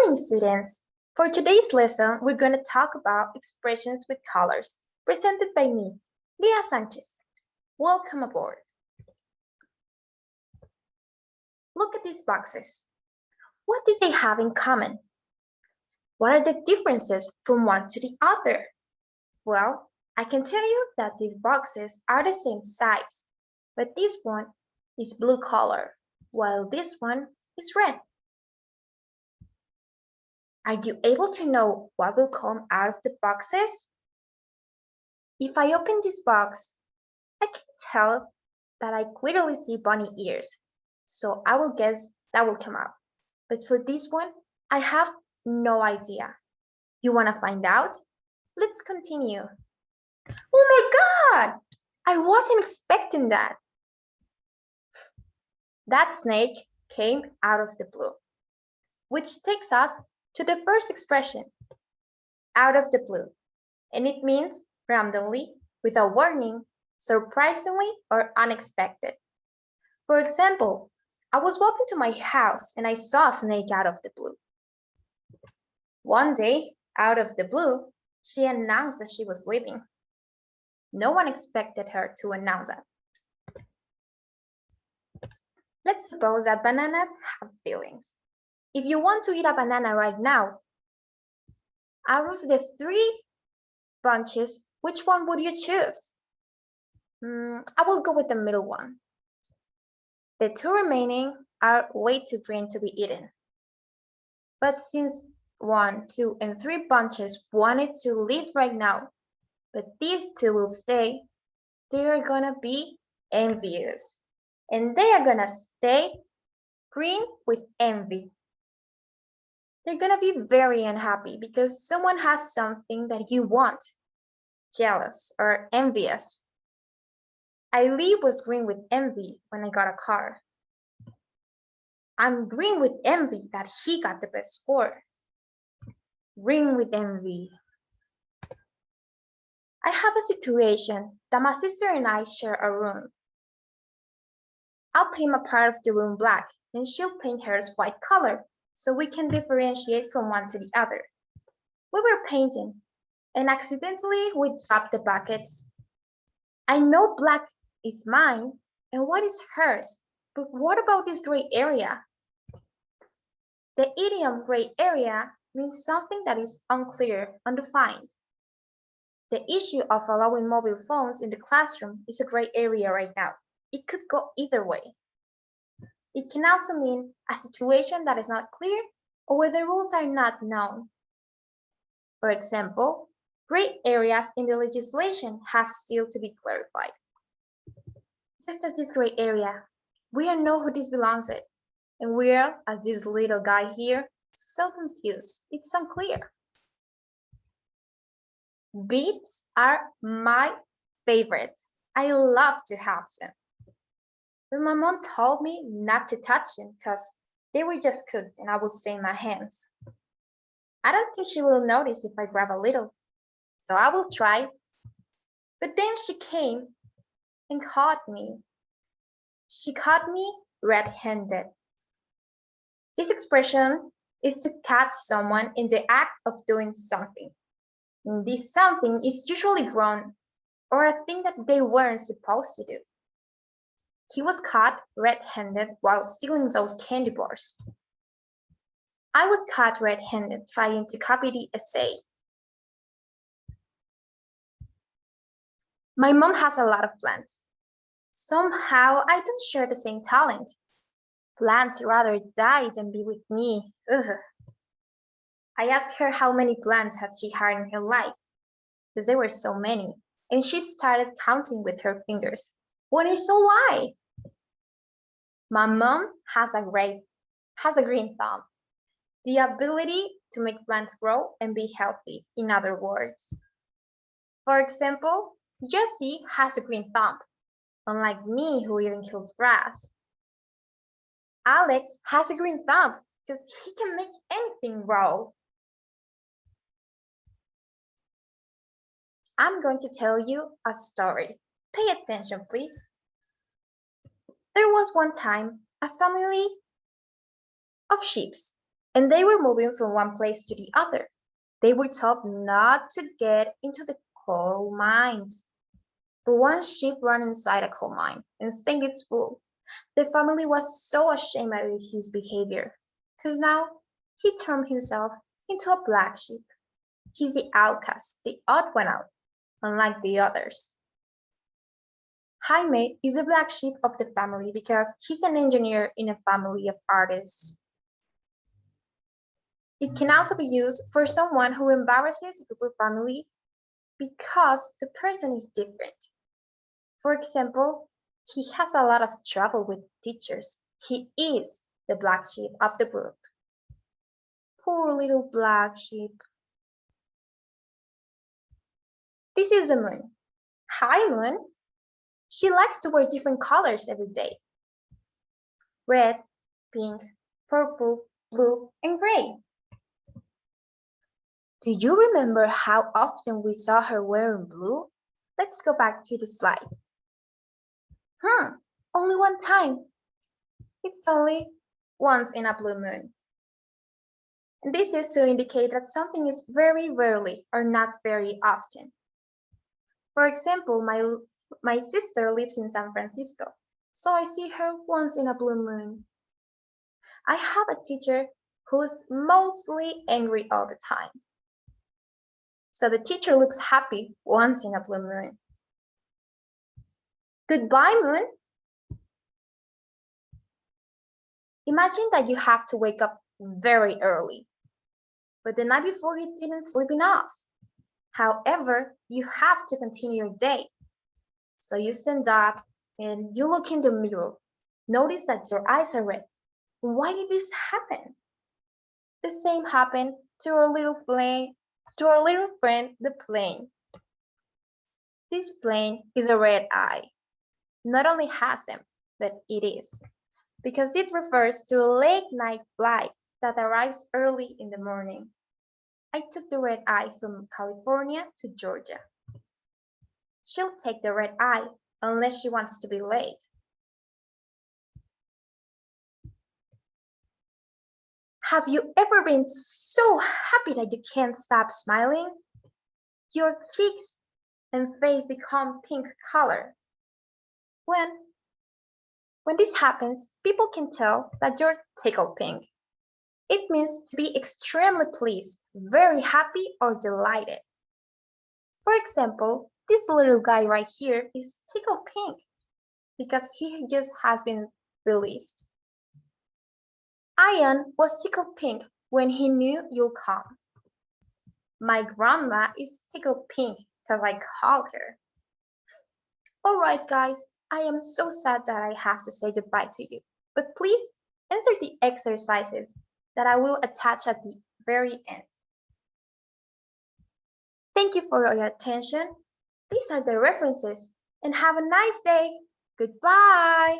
morning, students! For today's lesson, we're going to talk about expressions with colors, presented by me, Lía Sánchez. Welcome aboard. Look at these boxes. What do they have in common? What are the differences from one to the other? Well, I can tell you that these boxes are the same size, but this one is blue color, while this one is red. Are you able to know what will come out of the boxes? If I open this box, I can tell that I clearly see bunny ears, so I will guess that will come out. But for this one, I have no idea. You want to find out? Let's continue. Oh my God! I wasn't expecting that. That snake came out of the blue, which takes us to the first expression, out of the blue, and it means randomly, without warning, surprisingly, or unexpected. For example, I was walking to my house and I saw a snake out of the blue. One day, out of the blue, she announced that she was leaving. No one expected her to announce that. Let's suppose that bananas have feelings. If you want to eat a banana right now, out of the 3 bunches, which one would you choose? I will go with the middle one. The 2 remaining are way too green to be eaten. But since 1, 2, and 3 bunches wanted to leave right now, but these 2 will stay, they are gonna be envious. And they are gonna stay green with envy. They're gonna be very unhappy because someone has something that you want, jealous or envious. Ali was green with envy when I got a car. I'm green with envy that he got the best score. Green with envy. I have a situation that my sister and I share a room. I'll paint a part of the room black and she'll paint hers white color so we can differentiate from one to the other. We were painting and accidentally we dropped the buckets. I know black is mine and white is hers, but what about this gray area? The idiom gray area means something that is unclear, undefined. The issue of allowing mobile phones in the classroom is a gray area right now. It could go either way. It can also mean a situation that is not clear or where the rules are not known. For example, gray areas in the legislation have still to be clarified. Just as this gray area, we don't know who this belongs to, and we are, as this little guy here, so confused. It's unclear. Beets are my favorite. I love to have them. But my mom told me not to touch them because they were just cooked and I will stain my hands. I don't think she will notice if I grab a little, so I will try. But then she came and caught me. She caught me red-handed. This expression is to catch someone in the act of doing something. And this something is usually grown or a thing that they weren't supposed to do. He was caught red-handed while stealing those candy bars. I was caught red-handed trying to copy the essay. My mom has a lot of plants. Somehow I don't share the same talent. Plants rather die than be with me. Ugh. I asked her how many plants had she had in her life, because there were so many, and she started counting with her fingers. When I saw why. My mom has a green thumb, the ability to make plants grow and be healthy, in other words. For example, Jessie has a green thumb, unlike me who even kills grass. Alex has a green thumb because he can make anything grow. I'm going to tell you a story. Pay attention, please. There was one time a family of sheep and they were moving from one place to the other. They were told not to get into the coal mines. But one sheep ran inside a coal mine and stained its wool. The family was so ashamed of his behavior, because now he turned himself into a black sheep. He's the outcast, the odd one out, unlike the others. Jaime is a black sheep of the family because he's an engineer in a family of artists. It can also be used for someone who embarrasses a group or family because the person is different. For example, he has a lot of trouble with teachers. He is the black sheep of the group. Poor little black sheep. This is the moon. Hi, moon. She likes to wear different colors every day. Red, pink, purple, blue, and gray. Do you remember how often we saw her wearing blue? Let's go back to the slide. Only one time. It's only once in a blue moon. And this is to indicate that something is very rarely or not very often. For example, my sister lives in San Francisco, so I see her once in a blue moon. I have a teacher who's mostly angry all the time. So the teacher looks happy once in a blue moon. Goodbye, moon. Imagine that you have to wake up very early, but the night before you didn't sleep enough. However, you have to continue your day. So you stand up and you look in the mirror. Notice that your eyes are red. Why did this happen? The same happened to our little friend, the plane. This plane is a red eye. Not only has them, but it is, because it refers to a late night flight that arrives early in the morning. I took the red eye from California to Georgia. She'll take the red eye unless she wants to be late. Have you ever been so happy that you can't stop smiling? Your cheeks and face become pink color. When this happens, people can tell that you're tickled pink. It means to be extremely pleased, very happy, or delighted. For example, this little guy right here is tickled pink because he just has been released. Ian was tickled pink when he knew you'll come. My grandma is tickled pink because I called her. All right, guys, I am so sad that I have to say goodbye to you, but please answer the exercises that I will attach at the very end. Thank you for your attention. These are the references, and have a nice day. Goodbye.